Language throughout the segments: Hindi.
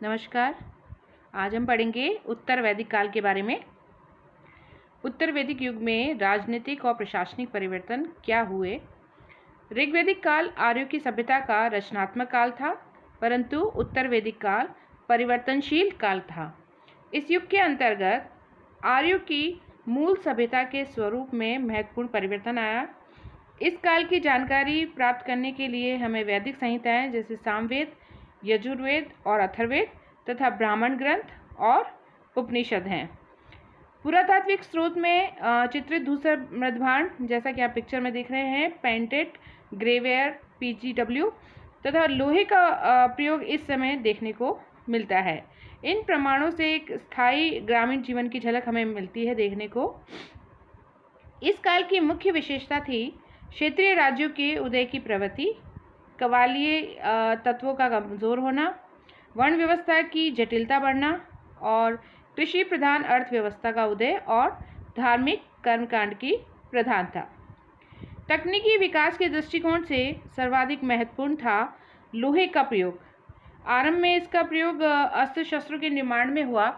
नमस्कार। आज हम पढ़ेंगे उत्तर वैदिक काल के बारे में। उत्तर वैदिक युग में राजनीतिक और प्रशासनिक परिवर्तन क्या हुए। ऋग्वैदिक काल आर्यों की सभ्यता का रचनात्मक काल था, परंतु उत्तर वैदिक काल परिवर्तनशील काल था। इस युग के अंतर्गत आर्यों की मूल सभ्यता के स्वरूप में महत्वपूर्ण परिवर्तन आया। इस काल की जानकारी प्राप्त करने के लिए हमें वैदिक संहिताएं जैसे सामवेद, यजुर्वेद और अथर्ववेद तथा ब्राह्मण ग्रंथ और उपनिषद हैं। पुरातात्विक स्रोत में चित्रित धूसर मृदभांड, जैसा कि आप पिक्चर में देख रहे हैं, पेंटेड ग्रेवेयर PGW तथा लोहे का प्रयोग इस समय देखने को मिलता है। इन प्रमाणों से एक स्थायी ग्रामीण जीवन की झलक हमें मिलती है देखने को। इस काल की मुख्य विशेषता थी क्षेत्रीय राज्यों के उदय की प्रवृत्ति, कबालीय तत्वों का कमजोर होना, वर्ण व्यवस्था की जटिलता बढ़ना और कृषि प्रधान अर्थव्यवस्था का उदय और धार्मिक कर्मकांड की प्रधानता। तकनीकी विकास के दृष्टिकोण से सर्वाधिक महत्वपूर्ण था लोहे का प्रयोग। आरंभ में इसका प्रयोग अस्त्र शस्त्रों के निर्माण में हुआ,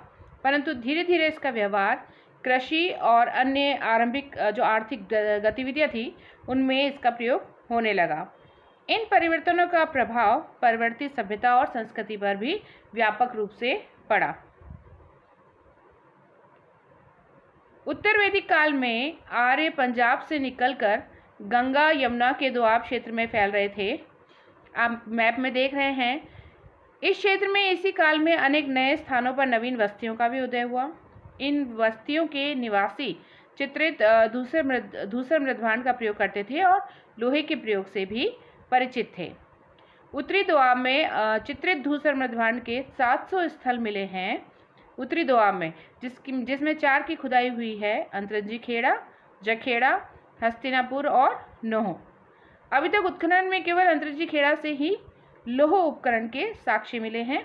परंतु धीरे धीरे इसका व्यवहार कृषि और अन्य आरंभिक जो आर्थिक गतिविधियां थी उनमें इसका प्रयोग होने लगा। इन परिवर्तनों का प्रभाव परिवर्तित सभ्यता और संस्कृति पर भी व्यापक रूप से पड़ा। उत्तर वैदिक काल में आर्य पंजाब से निकलकर गंगा यमुना के दोआब क्षेत्र में फैल रहे थे। आप मैप में देख रहे हैं। इस क्षेत्र में इसी काल में अनेक नए स्थानों पर नवीन बस्तियों का भी उदय हुआ। इन बस्तियों के निवासी चित्रित धूसर मृदभांड का प्रयोग करते थे और लोहे के प्रयोग से भी परिचित थे। उत्तरी दोआब में चित्रित धूसर मृदभांड के 700 स्थल मिले हैं। उत्तरी दोआब में जिसमें 4 की खुदाई हुई है: अंतरंजी खेड़ा, जखेड़ा, हस्तिनापुर और नोह। अभी तक उत्खनन में केवल अंतरंजी खेड़ा से ही लौह उपकरण के साक्ष्य मिले हैं।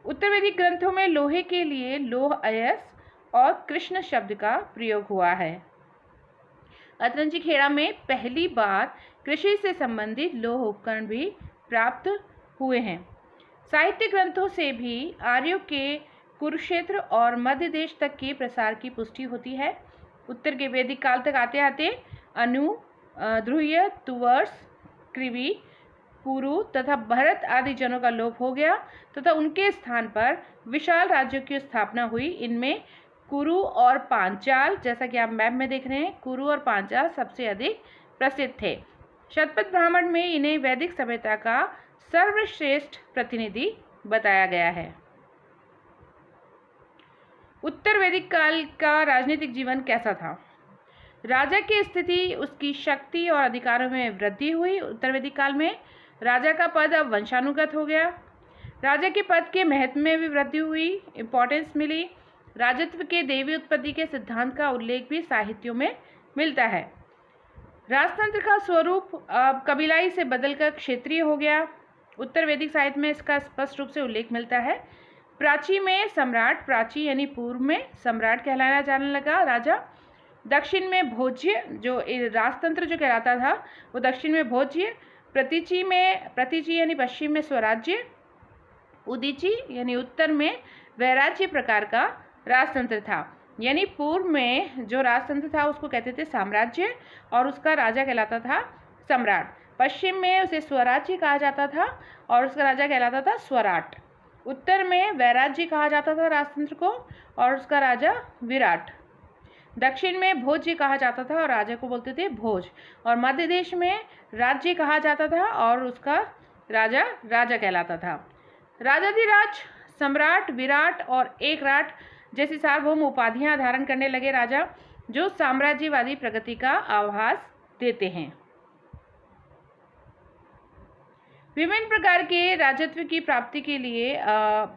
उत्तर वैदिक ग्रंथों में लोहे के लिए लोह अयस और कृष्ण शब्द का प्रयोग हुआ है। अंतरंजी खेड़ा में पहली बार कृषि से संबंधित लोह उपकरण भी प्राप्त हुए हैं। साहित्य ग्रंथों से भी आर्यों के कुरुक्षेत्र और मध्य देश तक के प्रसार की पुष्टि होती है। उत्तर के वैदिक काल तक आते आते अनु, ध्रुय, तुवर्स, कृवि, पुरु तथा भरत आदि जनों का लोप हो गया तथा उनके स्थान पर विशाल राज्यों की स्थापना हुई। इनमें कुरु और पांचाल, जैसा कि आप मैप में देख रहे हैं, कुरु और पांचाल सबसे अधिक प्रसिद्ध थे। शतपथ ब्राह्मण में इन्हें वैदिक सभ्यता का सर्वश्रेष्ठ प्रतिनिधि बताया गया है। उत्तर वैदिक काल का राजनीतिक जीवन कैसा था? राजा की स्थिति, उसकी शक्ति और अधिकारों में वृद्धि हुई। उत्तर वैदिक काल में राजा का पद अब वंशानुगत हो गया। राजा के पद के महत्व में भी वृद्धि हुई, इंपॉर्टेंस मिली। राजत्व के देवी उत्पत्ति के सिद्धांत का उल्लेख भी साहित्यों में मिलता है। राजतंत्र का स्वरूप कबीलाई से बदलकर क्षेत्रीय हो गया। उत्तर वैदिक साहित्य में इसका स्पष्ट रूप से उल्लेख मिलता है। प्राची में सम्राट, प्राची यानी पूर्व में सम्राट कहलाया जाने लगा राजा। दक्षिण में भोज्य, जो राजतंत्र जो कहलाता था वो दक्षिण में भोज्य। प्रतीची यानी पश्चिम में स्वराज्य। उदीची यानी उत्तर में वैराज्य प्रकार का राजतंत्र था। यानी पूर्व में जो राजतंत्र था उसको कहते थे साम्राज्य और उसका राजा कहलाता था सम्राट। पश्चिम में उसे स्वराज्य कहा जाता था और उसका राजा कहलाता था स्वराट। उत्तर में वैराज्य कहा जाता था राजतंत्र को और उसका राजा विराट। दक्षिण में भोज्य कहा जाता था और राजा को बोलते थे भोज। और मध्य देश में राज्य कहा जाता था और उसका राजा राजा कहलाता था। राजाधिराज, सम्राट, विराट और एकराट जैसी सार्वभौम उपाधियां धारण करने लगे राजा, जो साम्राज्यवादी प्रगति का आभास देते हैं। विभिन्न प्रकार के राजत्व की प्राप्ति के लिए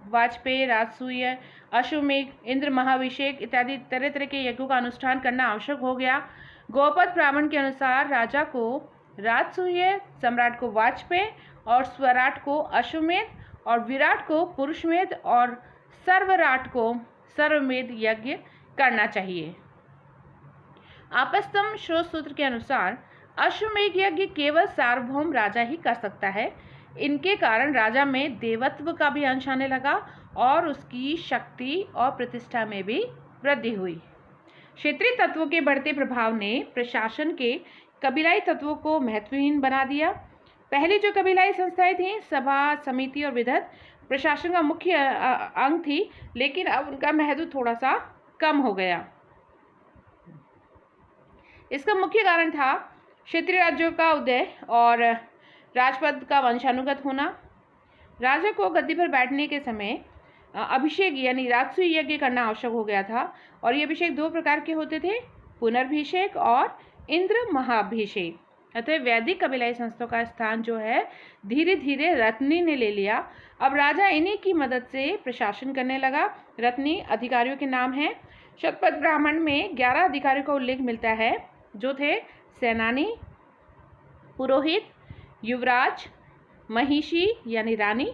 वाजपेयी, राजसूय, अश्वमेघ, इंद्र महाभिषेक इत्यादि तरह तरह के यज्ञों का अनुष्ठान करना आवश्यक हो गया। गौपद ब्राह्मण के अनुसार राजा को राजसूय, सम्राट को वाजपेय और स्वराट को अश्वमेध और विराट को पुरुषमेध और सर्वराट को सर्वमेध यज्ञ करना चाहिए। आपस्तम्भ स्रोत सूत्र के अनुसार अश्वमेध यज्ञ केवल सार्वभौम राजा ही कर सकता है। इनके कारण राजा में देवत्व का भी अंश आने लगा और उसकी शक्ति और प्रतिष्ठा में भी वृद्धि हुई। क्षेत्रीय तत्वों के बढ़ते प्रभाव ने प्रशासन के कबीलाई तत्वों को महत्वहीन बना दिया। पहले जो कबीलाई संस्थाएं थीं, सभा, समिति और विधत, प्रशासन का मुख्य अंग थी, लेकिन अब उनका महत्व थोड़ा सा कम हो गया। इसका मुख्य कारण था क्षेत्रीय राज्यों का उदय और राजपद का वंशानुगत होना। राजा को गद्दी पर बैठने के समय अभिषेक यानी राजसूय यज्ञ करना आवश्यक हो गया था, और ये अभिषेक दो प्रकार के होते थे, पुनर्भिषेक और इंद्र महाभिषेक। अतः वैदिक कबीलाई संस्थाओं का स्थान जो है धीरे धीरे रत्नी ने ले लिया। अब राजा इन्हीं की मदद से प्रशासन करने लगा। रत्नी अधिकारियों के नाम हैं। शतपथ ब्राह्मण में 11 अधिकारियों का उल्लेख मिलता है, जो थे सेनानी, पुरोहित, युवराज, महिषी यानी रानी,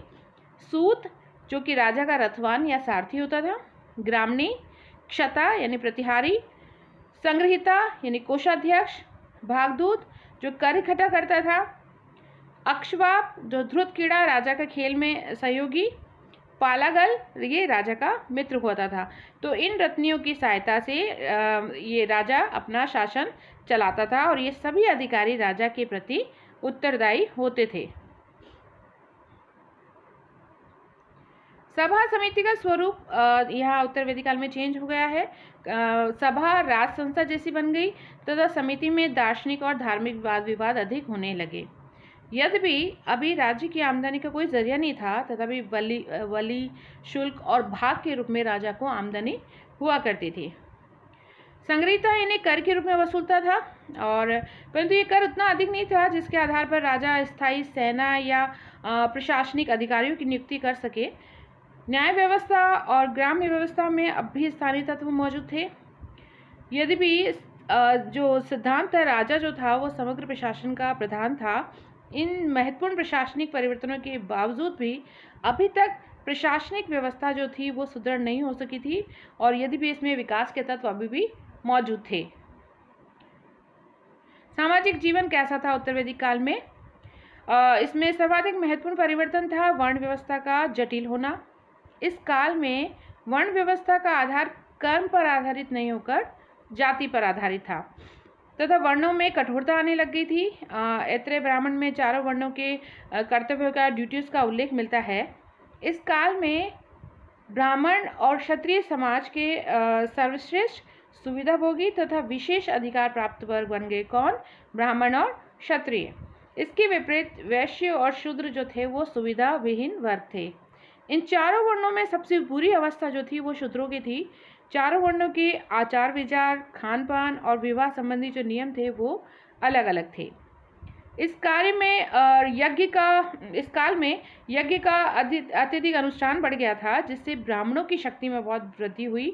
सूत जो कि राजा का रथवान या सारथी होता था, ग्रामणी, क्षता यानी प्रतिहारी, संग्रहिता यानी कोषाध्यक्ष, भागदूत जो कर इकट्ठा करता था, अक्षवाप जो ध्रुत कीड़ा राजा का खेल में सहयोगी, पालागल ये राजा का मित्र होता था। तो इन रत्नियों की सहायता से ये राजा अपना शासन चलाता था और ये सभी अधिकारी राजा के प्रति उत्तरदायी होते थे। सभा समिति का स्वरूप यहाँ उत्तर वैदिक काल में चेंज हो गया है। सभा राज संस्था जैसी बन गई तथा समिति में दार्शनिक और धार्मिक वाद विवाद अधिक होने लगे। यद्यपि अभी राज्य की आमदनी का कोई जरिया नहीं था, तथापि वली, शुल्क और भाग के रूप में राजा को आमदनी हुआ करती थी। संग्रहिता इन्हें कर के रूप में वसूलता था, और परंतु ये कर उतना अधिक नहीं था जिसके आधार पर राजा स्थायी सेना या प्रशासनिक अधिकारियों की नियुक्ति कर सके। न्याय व्यवस्था और ग्राम्य व्यवस्था में अब भी स्थानीय तत्व मौजूद थे। यद्यपि जो सिद्धांत राजा जो था वो समग्र प्रशासन का प्रधान था, इन महत्वपूर्ण प्रशासनिक परिवर्तनों के बावजूद भी अभी तक प्रशासनिक व्यवस्था जो थी वो सुदृढ़ नहीं हो सकी थी, और यद्यपि इसमें विकास के तत्व अभी भी मौजूद थे। सामाजिक जीवन कैसा था उत्तर वैदिक काल में? इसमें सर्वाधिक महत्वपूर्ण परिवर्तन था वर्ण व्यवस्था का जटिल होना। इस काल में वर्ण व्यवस्था का आधार कर्म पर आधारित नहीं होकर जाति पर आधारित था, तथा वर्णों में कठोरता आने लग गई थी। ऐत्रेय ब्राह्मण में चारों वर्णों के कर्तव्यों का, ड्यूटीज का उल्लेख मिलता है। इस काल में ब्राह्मण और क्षत्रिय समाज के सर्वश्रेष्ठ, सुविधाभोगी तथा विशेष अधिकार प्राप्त वर्ग बन गए। कौन? ब्राह्मण और क्षत्रिय। इसके विपरीत वैश्य और शूद्र जो थे वो सुविधा विहीन वर्ग थे। इन चारों वर्णों में सबसे बुरी अवस्था जो थी वो शूद्रों की थी। चारों वर्णों के आचार विचार, खान पान और विवाह संबंधी जो नियम थे वो अलग अलग थे। इस काल में यज्ञ का अत्यधिक अनुष्ठान बढ़ गया था, जिससे ब्राह्मणों की शक्ति में बहुत वृद्धि हुई।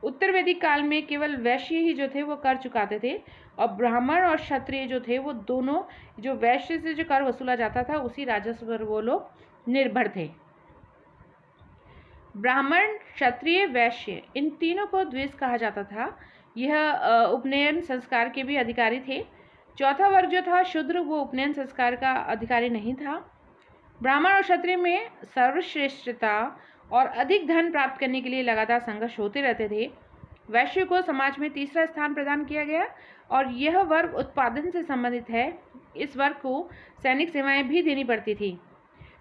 उत्तर वैदिक काल में केवल वैश्य ही जो थे वो कर चुकाते थे, और ब्राह्मण और क्षत्रिय जो थे वो दोनों, जो वैश्य से जो कर वसूला जाता था उसी राजस्व पर वो लोग निर्भर थे। ब्राह्मण, क्षत्रिय, वैश्य इन तीनों को द्विज कहा जाता था। यह उपनयन संस्कार के भी अधिकारी थे। चौथा वर्ग जो था शूद्र, वो उपनयन संस्कार का अधिकारी नहीं था। ब्राह्मण और क्षत्रिय में सर्वश्रेष्ठता और अधिक धन प्राप्त करने के लिए लगातार संघर्ष होते रहते थे। वैश्य को समाज में तीसरा स्थान प्रदान किया गया, और यह वर्ग उत्पादन से संबंधित है। इस वर्ग को सैनिक सेवाएं भी देनी पड़ती थी।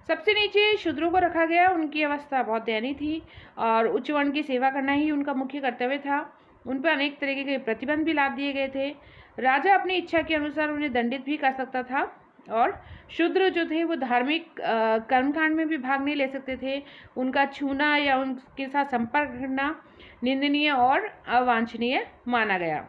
सबसे नीचे शूद्रों को रखा गया। उनकी अवस्था बहुत दयनीय थी, और उच्च वर्ण की सेवा करना ही उनका मुख्य कर्तव्य था। उन पर अनेक तरीके के प्रतिबंध भी लाद दिए गए थे। राजा अपनी इच्छा के अनुसार उन्हें दंडित भी कर सकता था, और शूद्र जो थे वो धार्मिक कर्मकांड में भी भाग नहीं ले सकते थे। उनका छूना या उनके साथ संपर्क करना निंदनीय और अवांछनीय माना गया।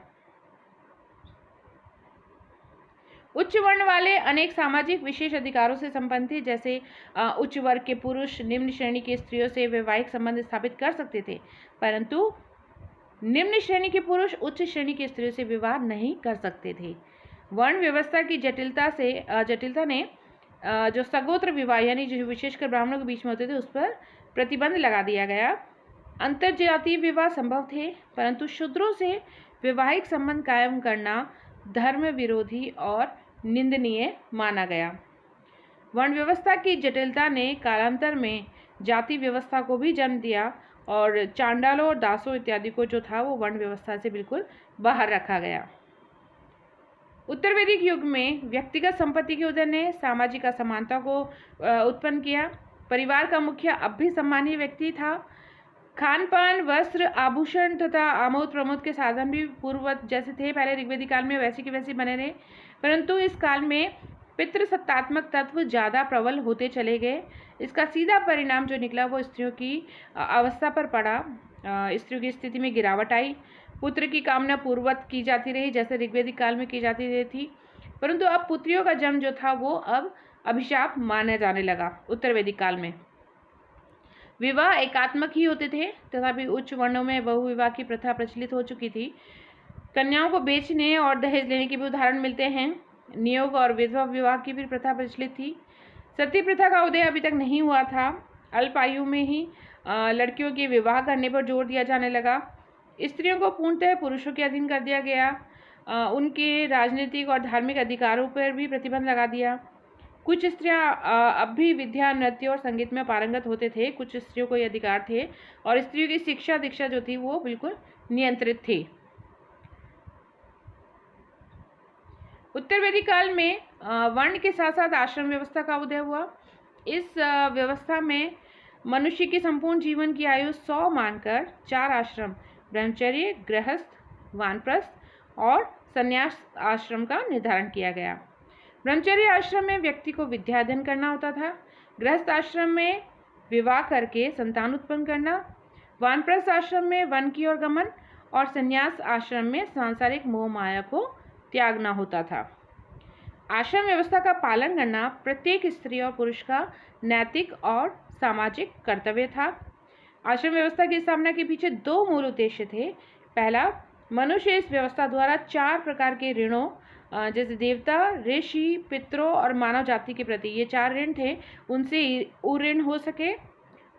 उच्च वर्ण वाले अनेक सामाजिक विशेष अधिकारों से संपन्न थे, जैसे उच्च वर्ग के पुरुष निम्न श्रेणी की स्त्रियों से वैवाहिक संबंध स्थापित कर सकते थे, परंतु निम्न श्रेणी के पुरुष उच्च श्रेणी की स्त्रियों से विवाह नहीं कर सकते थे। वर्ण व्यवस्था की जटिलता ने जो सगोत्र विवाह यानी जो विशेषकर ब्राह्मणों के बीच में होते थे उस पर प्रतिबंध लगा दिया गया। अंतर्जातीय विवाह संभव थे, परंतु शूद्रों से वैवाहिक संबंध कायम करना धर्म विरोधी और निंदनीय माना गया। वर्ण व्यवस्था की जटिलता ने कालांतर में जाति व्यवस्था को भी जन्म दिया और चांडालों और दासों इत्यादि को जो था वो वर्ण व्यवस्था से बिल्कुल बाहर रखा गया। उत्तर वैदिक युग में व्यक्तिगत संपत्ति के उदय ने सामाजिक असमानता को उत्पन्न किया। परिवार का मुखिया अब भी सम्मानीय व्यक्ति था। खान पान, वस्त्र, आभूषण तथा आमोद प्रमोद के साधन भी पूर्ववत जैसे थे पहले ऋग्वेदिक काल में वैसे के वैसे बने रहे, परंतु इस काल में पितृसत्तात्मक तत्व ज़्यादा प्रबल होते चले गए। इसका सीधा परिणाम जो निकला वो स्त्रियों की अवस्था पर पड़ा। स्त्रियों की स्थिति में गिरावट आई। पुत्र की कामना पूर्ववत की जाती रही जैसे ऋग्वेदिक काल में की जाती रही थी, परंतु अब पुत्रियों का जन्म जो था वो अब अभिशाप माना जाने लगा। उत्तर वैदिक काल में विवाह एकात्मक ही होते थे, तथापि उच्च वर्णों में बहुविवाह की प्रथा प्रचलित हो चुकी थी। कन्याओं को बेचने और दहेज लेने के भी उदाहरण मिलते हैं। नियोग और विधवा विवाह की भी प्रथा प्रचलित थी। सती प्रथा का उदय अभी तक नहीं हुआ था। अल्प आयु में ही लड़कियों के विवाह करने पर जोर दिया जाने लगा। स्त्रियों को पूर्णतः पुरुषों के अधीन कर दिया गया। उनके राजनीतिक और धार्मिक अधिकारों पर भी प्रतिबंध लगा दिया। कुछ स्त्रियां अब भी विद्या, नृत्य और संगीत में पारंगत होते थे। कुछ स्त्रियों को ये अधिकार थे और स्त्रियों की शिक्षा दीक्षा जो थी वो बिल्कुल नियंत्रित थी। उत्तर वैदिक काल में वर्ण के साथ साथ आश्रम व्यवस्था का उदय हुआ। इस व्यवस्था में मनुष्य के संपूर्ण जीवन की आयु 100 मानकर 4 आश्रम ब्रह्मचर्य, गृहस्थ, वानप्रस्थ और संन्यास आश्रम का निर्धारण किया गया। ब्रह्मचर्य आश्रम में व्यक्ति को विद्या अध्ययन करना होता था। गृहस्थ आश्रम में विवाह करके संतान उत्पन्न करना, वानप्रस्थ आश्रम में वन की ओर गमन और संन्यास आश्रम में सांसारिक मोह माया को त्यागना होता था। आश्रम व्यवस्था का पालन करना प्रत्येक स्त्री और पुरुष का नैतिक और सामाजिक कर्तव्य था। आश्रम व्यवस्था की स्थापना के पीछे 2 मूल उद्देश्य थे। पहला, मनुष्य इस व्यवस्था द्वारा 4 प्रकार के ऋणों जैसे देवता, ऋषि, पितरों और मानव जाति के प्रति ये 4 ऋण थे, उनसे उऋण हो सके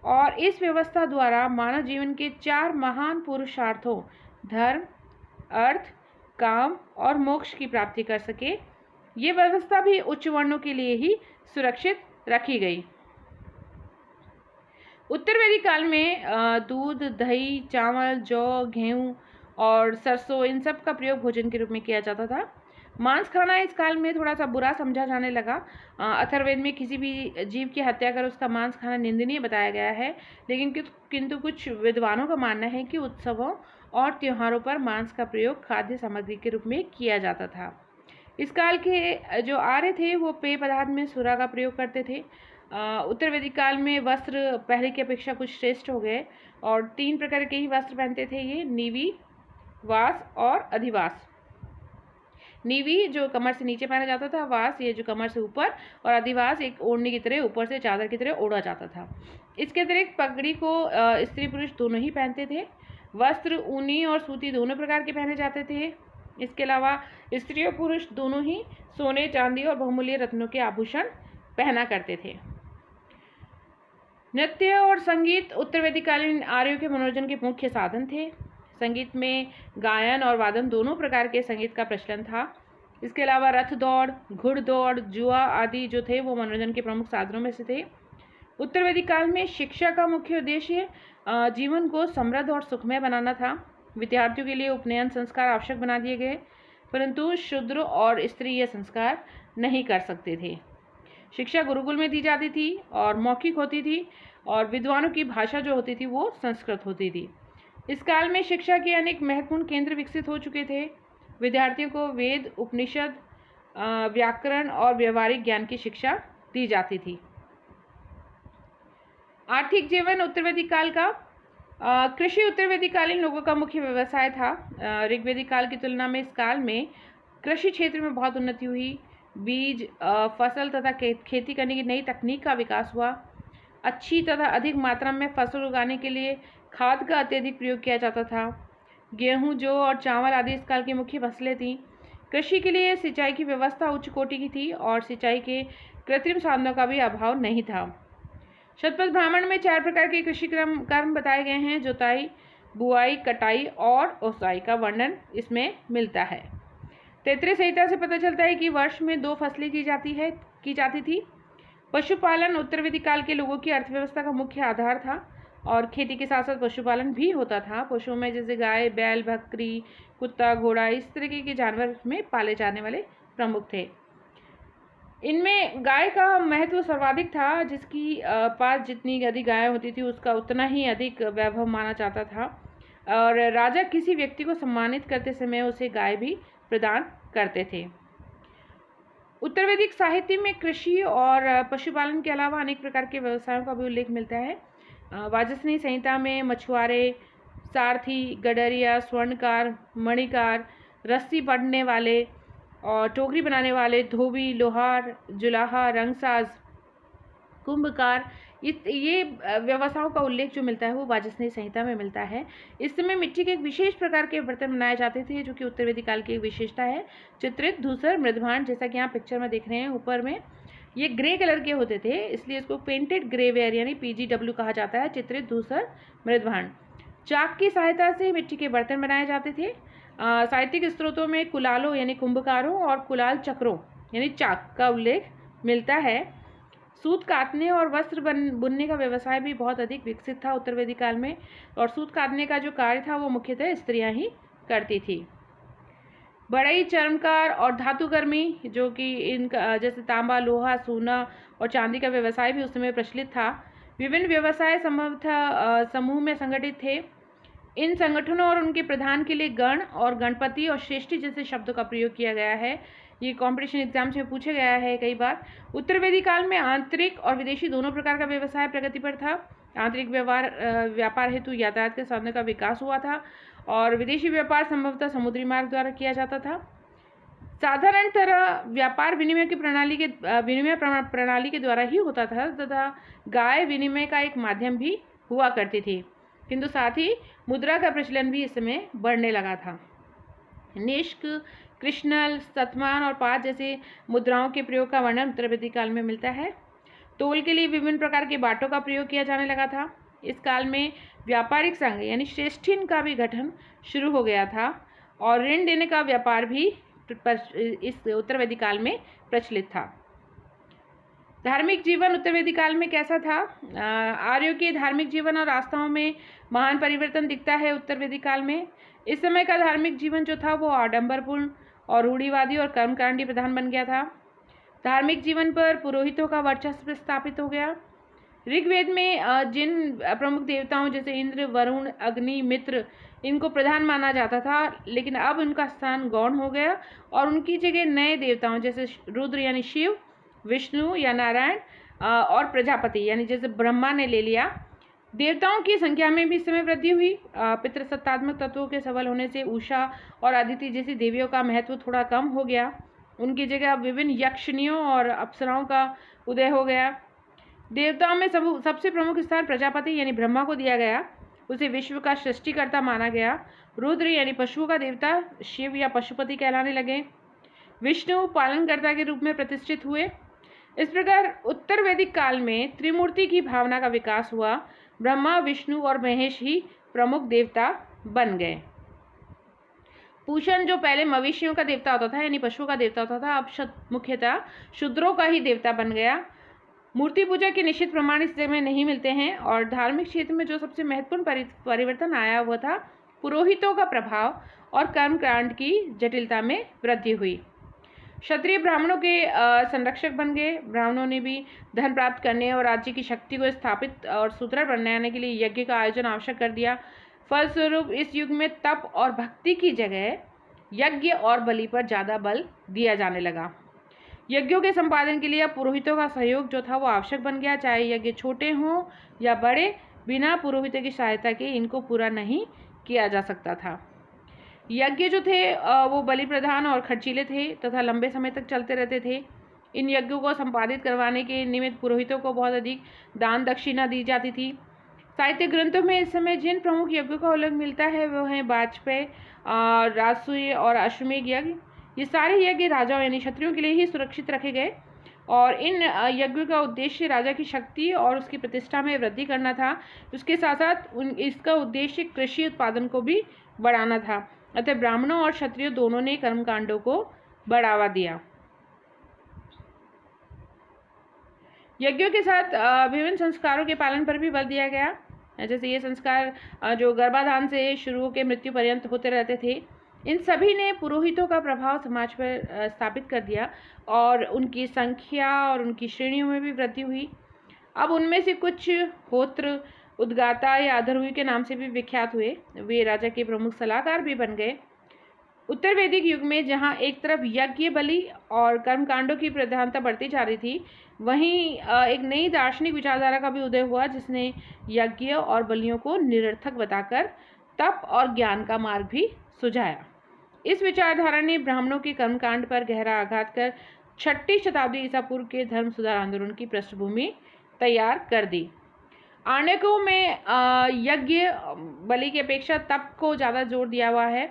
और इस व्यवस्था द्वारा मानव जीवन के 4 महान पुरुषार्थों धर्म, अर्थ, काम और मोक्ष की प्राप्ति कर सके। ये व्यवस्था भी उच्च वर्णों के लिए ही सुरक्षित रखी गई। उत्तर वैदिक काल में दूध, दही, चावल, जौ, गेहूं और सरसों इन सब का प्रयोग भोजन के रूप में किया जाता था। मांस खाना इस काल में थोड़ा सा बुरा समझा जाने लगा। अथर्ववेद में किसी भी जीव की हत्या कर उसका मांस खाना निंदनीय बताया गया है, लेकिन किंतु कुछ विद्वानों का मानना है कि उत्सवों और त्योहारों पर मांस का प्रयोग खाद्य सामग्री के रूप में किया जाता था। इस काल के जो आर्य थे वो पेय पदार्थ में सुरा का प्रयोग करते थे। उत्तर वैदिक काल में वस्त्र पहले की अपेक्षा कुछ श्रेष्ठ हो गए और 3 प्रकार के ही वस्त्र पहनते थे ये, नीवी, वास और अधिवास। नीवी जो कमर से नीचे पहना जाता था, वास ये जो कमर से ऊपर, और अधिवास एक ओढ़नी की तरह ऊपर से चादर की तरह ओढ़ा जाता था। इसके अतिरिक्त पगड़ी को स्त्री पुरुष दोनों ही पहनते थे। वस्त्र ऊनी और सूती दोनों प्रकार के पहने जाते थे। इसके अलावा स्त्री और पुरुष दोनों ही सोने, चांदी और बहुमूल्य रत्नों के आभूषण पहना करते थे। नृत्य और संगीत उत्तर वैदिककालीन आर्यों के मनोरंजन के मुख्य साधन थे। संगीत में गायन और वादन दोनों प्रकार के संगीत का प्रचलन था। इसके अलावा रथ दौड़, घुड़दौड़, जुआ आदि जो थे वो मनोरंजन के प्रमुख साधनों में से थे। उत्तर वैदिक काल में शिक्षा का मुख्य उद्देश्य जीवन को समृद्ध और सुखमय बनाना था। विद्यार्थियों के लिए उपनयन संस्कार आवश्यक बना दिए गए, परंतु शूद्र और स्त्री ये संस्कार नहीं कर सकते थे। शिक्षा गुरुकुल में दी जाती थी और मौखिक होती थी और विद्वानों की भाषा जो होती थी वो संस्कृत होती थी। इस काल में शिक्षा के अनेक महत्वपूर्ण केंद्र विकसित हो चुके थे। विद्यार्थियों को वेद, उपनिषद, व्याकरण और व्यवहारिक ज्ञान की शिक्षा दी जाती थी। आर्थिक जीवन उत्तर वैदिक काल का कृषि उत्तर वैदिक कालीन लोगों का मुख्य व्यवसाय था। ऋग्वेदिक काल की तुलना में इस काल में कृषि क्षेत्र में बहुत उन्नति हुई। बीज, फसल तथा खेती करने की नई तकनीक का विकास हुआ। अच्छी तथा अधिक मात्रा में फसल उगाने के लिए खाद का अत्यधिक प्रयोग किया जाता था। गेहूं, जौ और चावल आदि इस काल की मुख्य फसलें थीं। कृषि के लिए सिंचाई की व्यवस्था उच्च कोटि की थी और सिंचाई के कृत्रिम साधनों का भी अभाव नहीं था। शतपथ ब्राह्मण में 4 प्रकार के कृषि कर्म बताए गए हैं। जुताई, बुआई, कटाई और ओसाई का वर्णन इसमें मिलता है। तैत्तिरीय संहिता से पता चलता है कि वर्ष में 2 फसलें की जाती थी। पशुपालन उत्तर वैदिक काल के लोगों की अर्थव्यवस्था का मुख्य आधार था और खेती के साथ साथ पशुपालन भी होता था। पशुओं में जैसे गाय, बैल, बकरी, कुत्ता, घोड़ा, इस तरीके के जानवर में पाले जाने वाले प्रमुख थे। इनमें गाय का महत्व सर्वाधिक था, जिसकी पास जितनी अधिक गायें होती थी उसका उतना ही अधिक वैभव माना जाता था और राजा किसी व्यक्ति को सम्मानित करते समय उसे गाय भी प्रदान करते थे। उत्तर वैदिक साहित्य में कृषि और पशुपालन के अलावा अनेक प्रकार के व्यवसायों का भी उल्लेख मिलता है। वाजसनेयी संहिता में मछुआरे, सारथी, गडरिया, स्वर्णकार, मणिकार, रस्सी पढ़ने वाले और टोकरी बनाने वाले, धोबी, लोहार, जुलाहा, रंगसाज, कुंभकार, ये व्यवसायों का उल्लेख जो मिलता है वो वाजसनेयी संहिता में मिलता है। इस समय मिट्टी के एक विशेष प्रकार के बर्तन बनाए जाते थे जो कि उत्तर वैदिक काल की एक विशेषता है। चित्रित, धूसर, मृदभांड, जैसा कि यहाँ पिक्चर में देख रहे हैं ऊपर में, ये ग्रे कलर के होते थे, इसलिए इसको पेंटेड ग्रेवेयर यानी PGW कहा जाता है। चित्रित, धूसर, मृदभांड। चाक की सहायता से मिट्टी के बर्तन बनाए जाते थे। साहित्यिक स्रोतों में कुलालों यानी कुंभकारों और कुलाल चक्रों यानी चाक का उल्लेख मिलता है। सूत काटने और वस्त्र बुनने का व्यवसाय भी बहुत अधिक विकसित था उत्तर वैदिक काल में और सूत काटने का जो कार्य था वो मुख्यतः स्त्रियां ही करती थी। बढ़ई, चर्मकार और धातुकर्मी, जो कि इनका जैसे तांबा, लोहा, सोना और चांदी का व्यवसाय भी उस समय प्रचलित था। विभिन्न व्यवसाय संभवतः समूह में संगठित थे। इन संगठनों और उनके प्रधान के लिए गण और गणपति और श्रेष्ठी जैसे शब्दों का प्रयोग किया गया है। ये कॉम्पिटिशन एग्जाम्स में पूछा गया है कई बार। उत्तर वैदिक काल में आंतरिक और विदेशी दोनों प्रकार का व्यवसाय प्रगति पर था। आंतरिक व्यापार हेतु यातायात के साधनों का विकास हुआ था और विदेशी व्यापार संभवतः समुद्री मार्ग द्वारा किया जाता था। साधारणतः व्यापार विनिमय प्रणाली के द्वारा ही होता था तथा गाय विनिमय का एक माध्यम भी हुआ करती थी, किंतु साथ ही मुद्रा का प्रचलन भी इस समय बढ़ने लगा था। निष्क, कृष्णल, शतमान और पात जैसे मुद्राओं के प्रयोग का वर्णन उत्तर वैदिक काल में मिलता है। तोल के लिए विभिन्न प्रकार के बाटों का प्रयोग किया जाने लगा था। इस काल में व्यापारिक संघ यानी श्रेष्ठीन का भी गठन शुरू हो गया था और ऋण देने का व्यापार भी इस उत्तर वैदिक काल में प्रचलित था। धार्मिक जीवन उत्तर वैदिक काल में कैसा था? आर्यों के धार्मिक जीवन और आस्थाओं में महान परिवर्तन दिखता है उत्तर वैदिक काल में। इस समय का धार्मिक जीवन जो था वो आडंबरपूर्ण और रूढ़िवादी और कर्मकांडी प्रधान बन गया था। धार्मिक जीवन पर पुरोहितों का वर्चस्व स्थापित हो गया। ऋग्वेद में जिन प्रमुख देवताओं जैसे इंद्र, वरुण, अग्नि, मित्र, इनको प्रधान माना जाता था, लेकिन अब उनका स्थान गौण हो गया और उनकी जगह नए देवताओं जैसे रुद्र यानी शिव, विष्णु या नारायण और प्रजापति यानी जैसे ब्रह्मा ने ले लिया। देवताओं की संख्या में भी इस समय वृद्धि हुई। पितृसत्तात्मक तत्वों के सबल होने से उषा और अदिति जैसी देवियों का महत्व थोड़ा कम हो गया। उनकी जगह विभिन्न यक्षिणियों और अप्सराओं का उदय हो गया। देवताओं में सबसे प्रमुख स्थान प्रजापति यानी ब्रह्मा को दिया गया। उसे विश्व का सृष्टिकर्ता माना गया। रुद्र यानी पशुओं का देवता शिव या पशुपति कहलाने लगे। विष्णु पालनकर्ता के रूप में प्रतिष्ठित हुए। इस प्रकार उत्तर वैदिक काल में त्रिमूर्ति की भावना का विकास हुआ। ब्रह्मा, विष्णु और महेश ही प्रमुख देवता बन गए। पूषण जो पहले मवेशियों का देवता होता था यानी पशुओं का देवता होता था, अब मुख्यतः शूद्रों का ही देवता बन गया। मूर्ति पूजा के निश्चित प्रमाण इस समय नहीं मिलते हैं और धार्मिक क्षेत्र में जो सबसे महत्वपूर्ण परिवर्तन आया हुआ था पुरोहितों का प्रभाव और कर्मकांड की जटिलता में वृद्धि हुई। क्षत्रिय ब्राह्मणों के संरक्षक बन गए। ब्राह्मणों ने भी धन प्राप्त करने और राज्य की शक्ति को स्थापित और सुदृढ़ बनाने के लिए यज्ञ का आयोजन आवश्यक कर दिया। फलस्वरूप इस युग में तप और भक्ति की जगह यज्ञ और बलि पर ज़्यादा बल दिया जाने लगा। यज्ञों के संपादन के लिए अब पुरोहितों का सहयोग जो था वो आवश्यक बन गया। चाहे यज्ञ छोटे हों या बड़े, बिना पुरोहितों की सहायता के इनको पूरा नहीं किया जा सकता था। यज्ञ जो थे वो बलि प्रधान और खर्चीले थे तथा लंबे समय तक चलते रहते थे। इन यज्ञों को संपादित करवाने के निमित्त पुरोहितों को बहुत अधिक दान दक्षिणा दी जाती थी। साहित्य ग्रंथों में इस समय जिन प्रमुख यज्ञों का उल्लेख मिलता है वो हैं वाजपेय, राजसूय और अश्वमेध यज्ञ। ये सारे यज्ञ राजाओं यानी क्षत्रियों के लिए ही सुरक्षित रखे गए और इन यज्ञों का उद्देश्य राजा की शक्ति और उसकी प्रतिष्ठा में वृद्धि करना था। उसके साथ साथ इसका उद्देश्य कृषि उत्पादन को भी बढ़ाना था। अतः ब्राह्मणों और क्षत्रियों दोनों ने कर्मकांडों को बढ़ावा दिया। यज्ञों के साथ विभिन्न संस्कारों के पालन पर भी बल दिया गया, जैसे ये संस्कार जो गर्भाधान से शुरू होकर मृत्यु पर्यंत होते रहते थे, इन सभी ने पुरोहितों का प्रभाव समाज पर स्थापित कर दिया और उनकी संख्या और उनकी श्रेणियों में भी वृद्धि हुई। अब उनमें से कुछ होत्र, उद्गाता या अधर्वी के नाम से भी विख्यात हुए। वे राजा के प्रमुख सलाहकार भी बन गए। उत्तर वैदिक युग में जहाँ एक तरफ यज्ञ, बलि और कर्मकांडों की प्रधानता बढ़ती जा रही थी, वहीं एक नई दार्शनिक विचारधारा का भी उदय हुआ, जिसने यज्ञ और बलियों को निरर्थक बताकर तप और ज्ञान का मार्ग भी सुझाया। इस विचारधारा ने ब्राह्मणों के कर्मकांड पर गहरा आघात कर 6ठी शताब्दी ईसा पूर्व के धर्म सुधार आंदोलन की पृष्ठभूमि तैयार कर दी। आर्णकों में यज्ञ बलि की अपेक्षा तप को ज़्यादा जोर दिया हुआ है।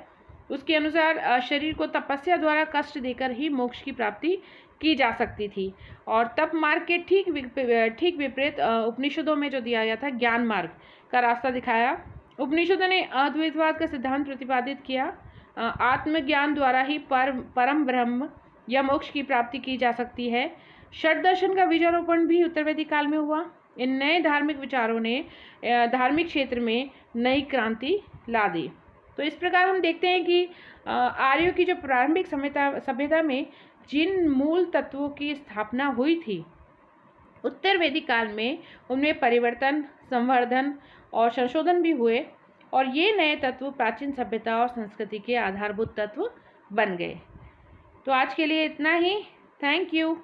उसके अनुसार शरीर को तपस्या द्वारा कष्ट देकर ही मोक्ष की प्राप्ति की जा सकती थी, और तप मार्ग के ठीक विपरीत उपनिषदों में जो दिया गया था ज्ञान मार्ग का रास्ता दिखाया। उपनिषदों ने अद्वैतवाद का सिद्धांत प्रतिपादित किया। आत्मज्ञान द्वारा ही परम ब्रह्म या मोक्ष की प्राप्ति की जा सकती है। षट दर्शन का बीजारोपण भी उत्तर वैदिक काल में हुआ। इन नए धार्मिक विचारों ने धार्मिक क्षेत्र में नई क्रांति ला दी। तो इस प्रकार हम देखते हैं कि आर्यों की जो प्रारंभिक सभ्यता में जिन मूल तत्वों की स्थापना हुई थी, उत्तर वैदिक काल में उनमें परिवर्तन, संवर्धन और संशोधन भी हुए, और ये नए तत्व प्राचीन सभ्यता और संस्कृति के आधारभूत तत्व बन गए। तो आज के लिए इतना ही। Thank you.